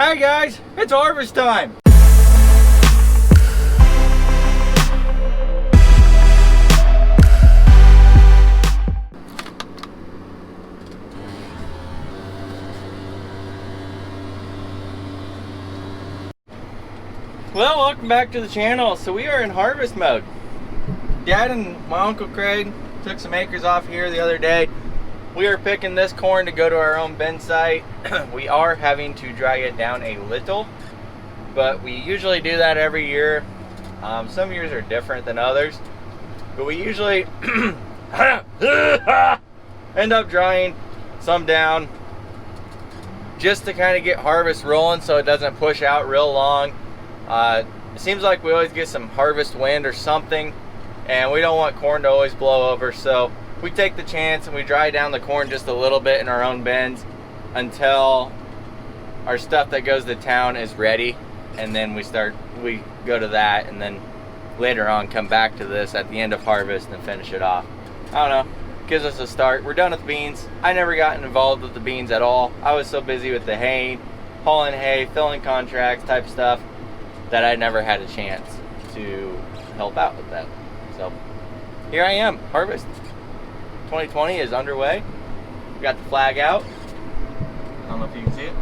Hi guys, it's harvest time. Well, welcome back to the channel. So we are in harvest mode. Dad and my Uncle Craig took some acres off here the other day. We are picking this corn to go to our own bin site. We are having to dry it down a little, but we usually do that every year. Some years are different than others, but we usually end up drying some down just to kind of get harvest rolling so it doesn't push out real long. It seems like we always get some harvest wind or something, and we don't want corn to always blow over, so we take the chance and we dry down the corn just a little bit in our own bins until our stuff that goes to town is ready, and then we go to that, and then later on come back to this at the end of harvest and finish it off. I don't know, gives us a start. We're done with beans. I never gotten involved with the beans at all. I was so busy with the hay, hauling hay, filling contracts type stuff, that I never had a chance to help out with that. So here I am, harvest 2020 is underway. We got the flag out. I don't know if you can see it.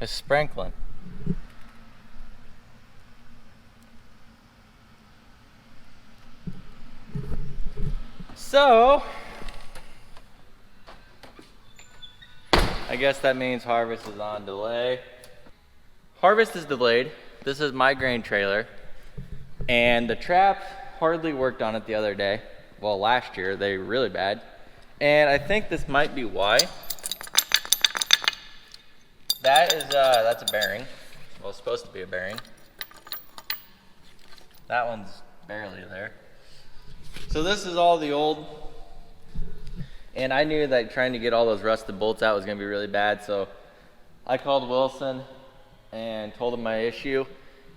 It's sprinkling. So I guess that means harvest is on delay. Harvest is delayed. This is my grain trailer, and the trap hardly worked on it the other day. Well, last year they were really bad, and I think this might be why. That is that's a bearing. Well, it's supposed to be a bearing. That one's barely there. So this is all the old, and I knew that trying to get all those rusted bolts out was gonna be really bad, so I called Wilson and told him my issue,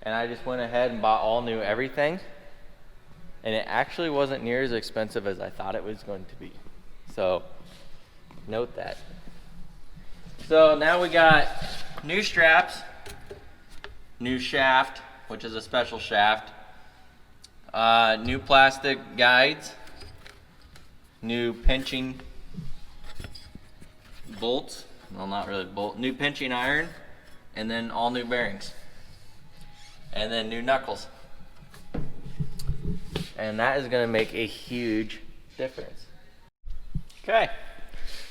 and I just went ahead and bought all new everything, and it actually wasn't near as expensive as I thought it was going to be. So note that. So now we got new straps, new shaft, which is a special shaft, new plastic guides, new pinching bolts, well, not really bolt, new pinching iron, and then all new bearings, and then new knuckles. And that is gonna make a huge difference. Okay,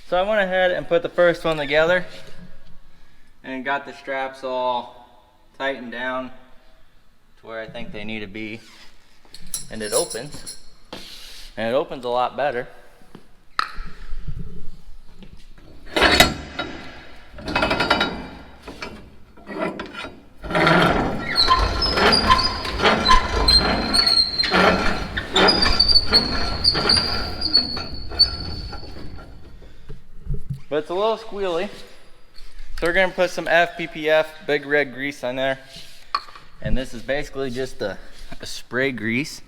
so I went ahead and put the first one together and got the straps all tightened down to where I think they need to be, and it opens. And it opens a lot better. But it's a little squealy. So we're gonna put some FPPF big red grease on there. And this is basically just a spray grease.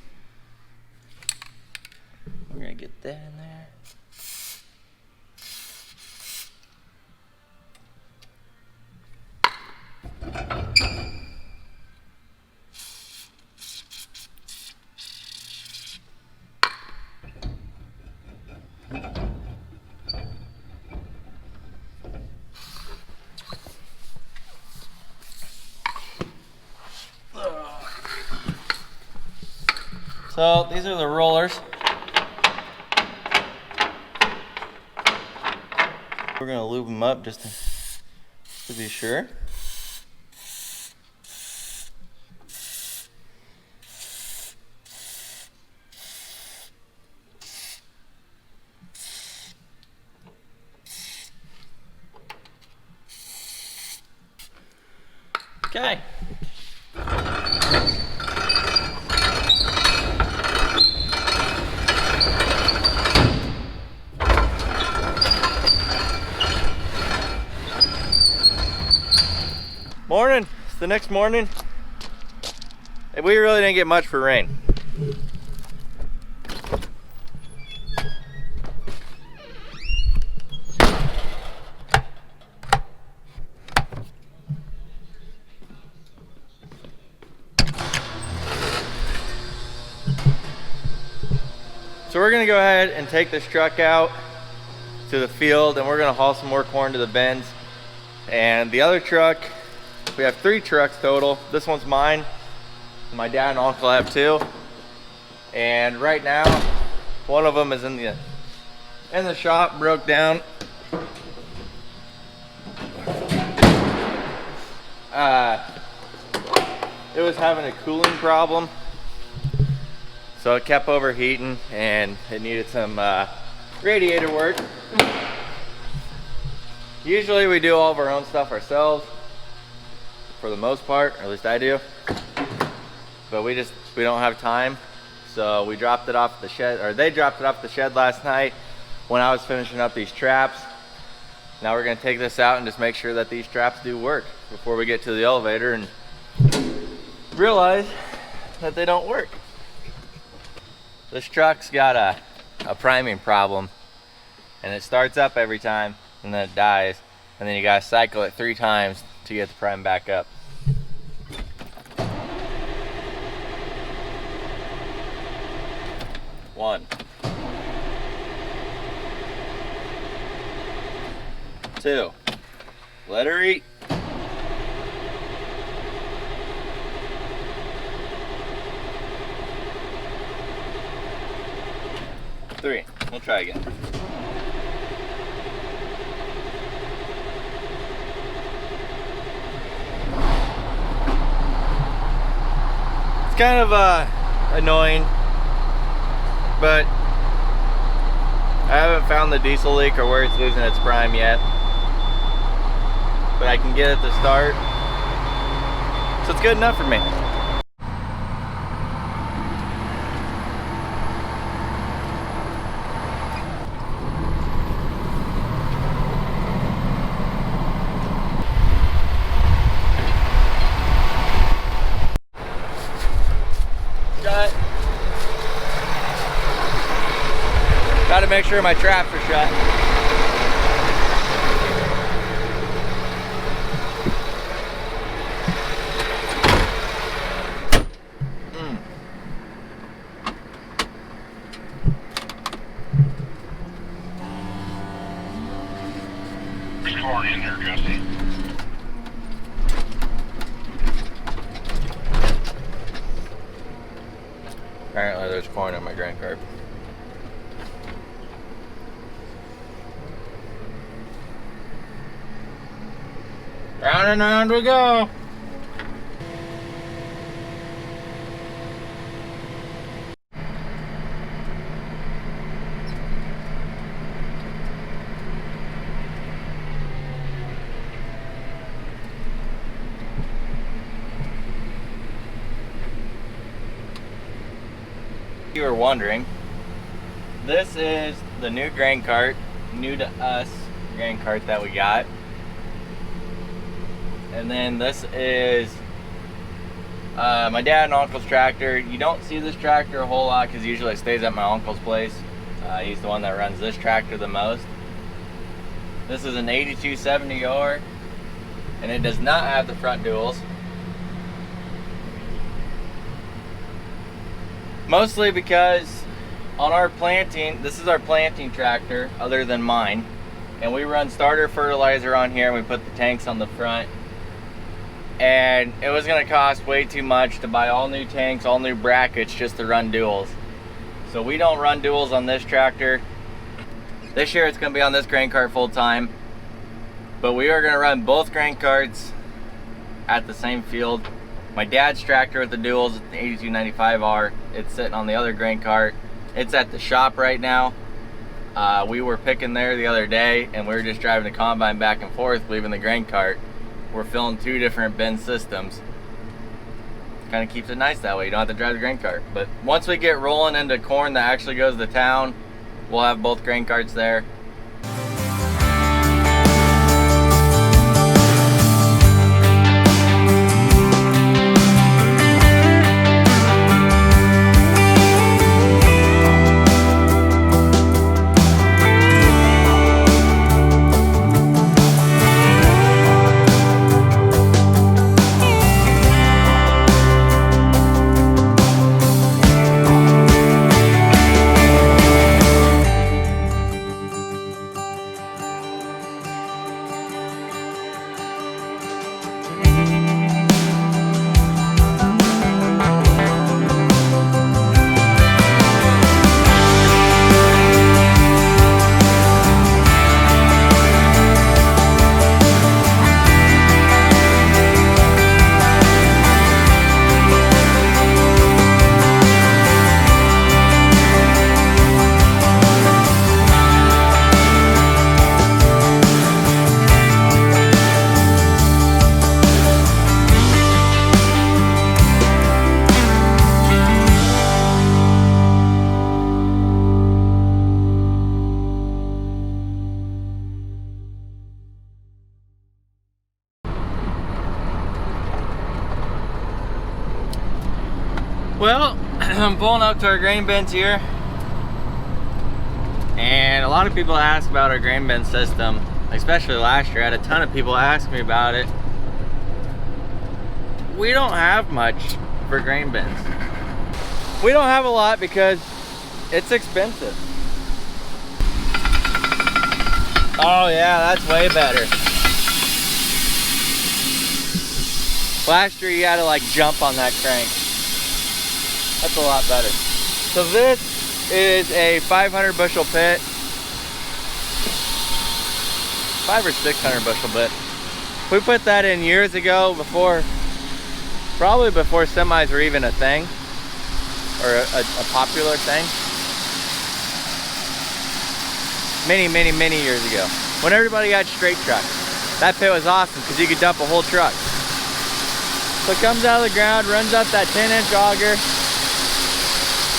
We're gonna get that in there. So these are the rollers. We're gonna lube them up just to be sure. Okay. Morning. It's the next morning. We really didn't get much for rain. So we're gonna go ahead and take this truck out to the field, and we're gonna haul some more corn to the bins. And the other truck, we have 3 trucks total. This one's mine. My dad and uncle have 2. And right now, one of them is in the shop, broke down. It was having a cooling problem, so it kept overheating and it needed some radiator work. Usually we do all of our own stuff ourselves, for the most part, or at least I do. But we don't have time, so we dropped it off the shed, or they dropped it off the shed last night when I was finishing up these traps. Now we're gonna take this out and just make sure that these traps do work before we get to the elevator and realize that they don't work. This truck's got a priming problem, and it starts up every time and then it dies, and then you gotta cycle it 3 times to get the prime back up. One, 2, let her eat. 3, we'll try again. It's kind of annoying, but I haven't found the diesel leak or where it's losing its prime yet. But I can get it to start, so it's good enough for me. Got to make sure my traps are shut. There's corn in there, Jesse. Apparently there's corn in my grain cart. Round and round we go. If you were wondering, this is the new grain cart, new to us grain cart that we got. And then this is my dad and uncle's tractor. You don't see this tractor a whole lot because usually it stays at my uncle's place. He's the one that runs this tractor the most. This is an 8270R, and it does not have the front duals. Mostly because on our planting, this is our planting tractor other than mine, and we run starter fertilizer on here and we put the tanks on the front. And it was gonna cost way too much to buy all new tanks, all new brackets just to run duals. So we don't run duals on this tractor. This year it's gonna be on this grain cart full time, but we are gonna run both grain carts at the same field. My dad's tractor with the duals, the 8295R, it's sitting on the other grain cart. It's at the shop right now. We were picking there the other day and we were just driving the combine back and forth, leaving the grain cart. We're filling two different bin systems. Kind of keeps it nice that way. You don't have to drive the grain cart. But once we get rolling into corn that actually goes to town, we'll have both grain carts there. Well, I'm pulling up to our grain bins here, and a lot of people ask about our grain bin system, especially last year. I had a ton of people ask me about it. We don't have much for grain bins. We don't have a lot because it's expensive. Oh yeah, that's way better. Last year you had to like jump on that crank. That's a lot better. So this is a 500 bushel pit. 500 or 600 bushel pit. We put that in years ago, probably before semis were even a thing, or a popular thing. Many years ago. When everybody had straight trucks. That pit was awesome because you could dump a whole truck. So it comes out of the ground, runs up that 10-inch auger.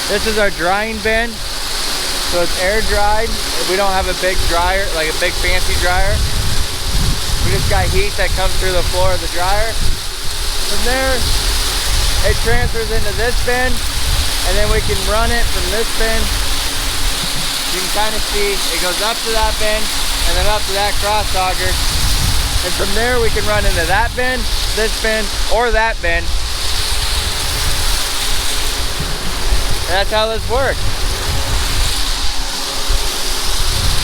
This is our drying bin, so it's air dried. We don't have a big dryer, like a big fancy dryer. We just got heat that comes through the floor of the dryer. From there, it transfers into this bin, and then we can run it from this bin. You can kind of see it goes up to that bin, and then up to that cross auger. And from there, we can run into that bin, this bin, or that bin. That's how this works.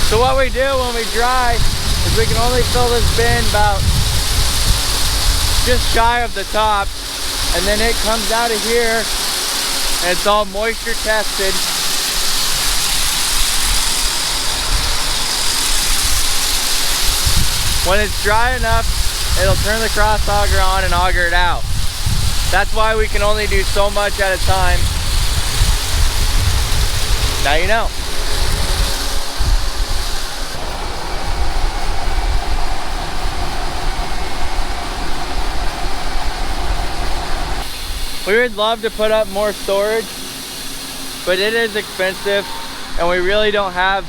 So what we do when we dry is we can only fill this bin about just shy of the top, and then it comes out of here and it's all moisture tested. When it's dry enough, it'll turn the cross auger on and auger it out. That's why we can only do so much at a time. Now you know. We would love to put up more storage, but it is expensive and we really don't have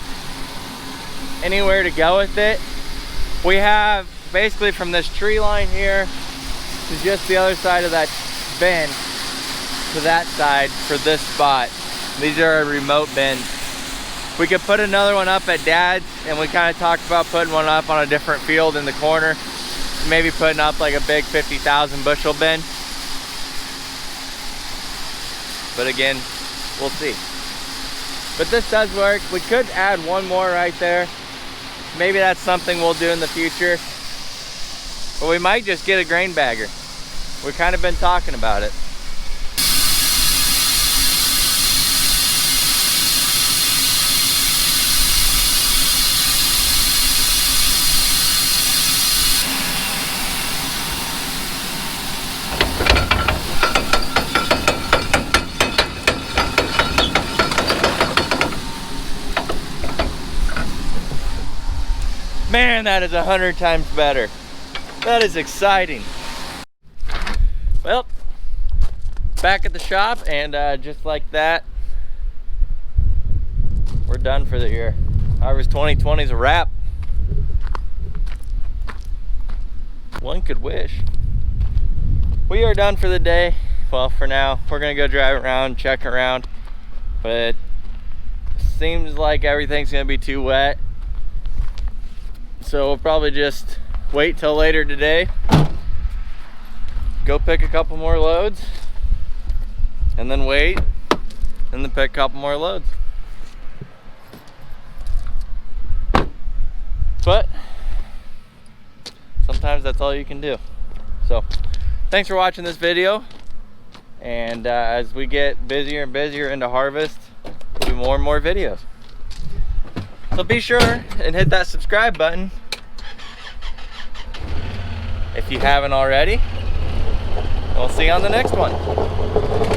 anywhere to go with it. We have basically from this tree line here to just the other side of that bend to that side for this spot. These are our remote bends. We could put another one up at Dad's, and we kind of talked about putting one up on a different field in the corner. Maybe putting up like a big 50,000 bushel bin. But again, we'll see. But this does work. We could add one more right there. Maybe that's something we'll do in the future. But we might just get a grain bagger. We've kind of been talking about it. Man, that is 100 times better. That is exciting. Well, back at the shop, and just like that, we're done for the year. Harvest 2020 is a wrap. One could wish. We are done for the day. Well, for now, we're gonna go drive around, check around, but it seems like everything's gonna be too wet. So we'll probably just wait till later today, go pick a couple more loads, and then wait, and then pick a couple more loads. But sometimes that's all you can do. So thanks for watching this video, and as we get busier and busier into harvest, we'll do more and more videos. So be sure and hit that subscribe button if you haven't already. We'll see you on the next one.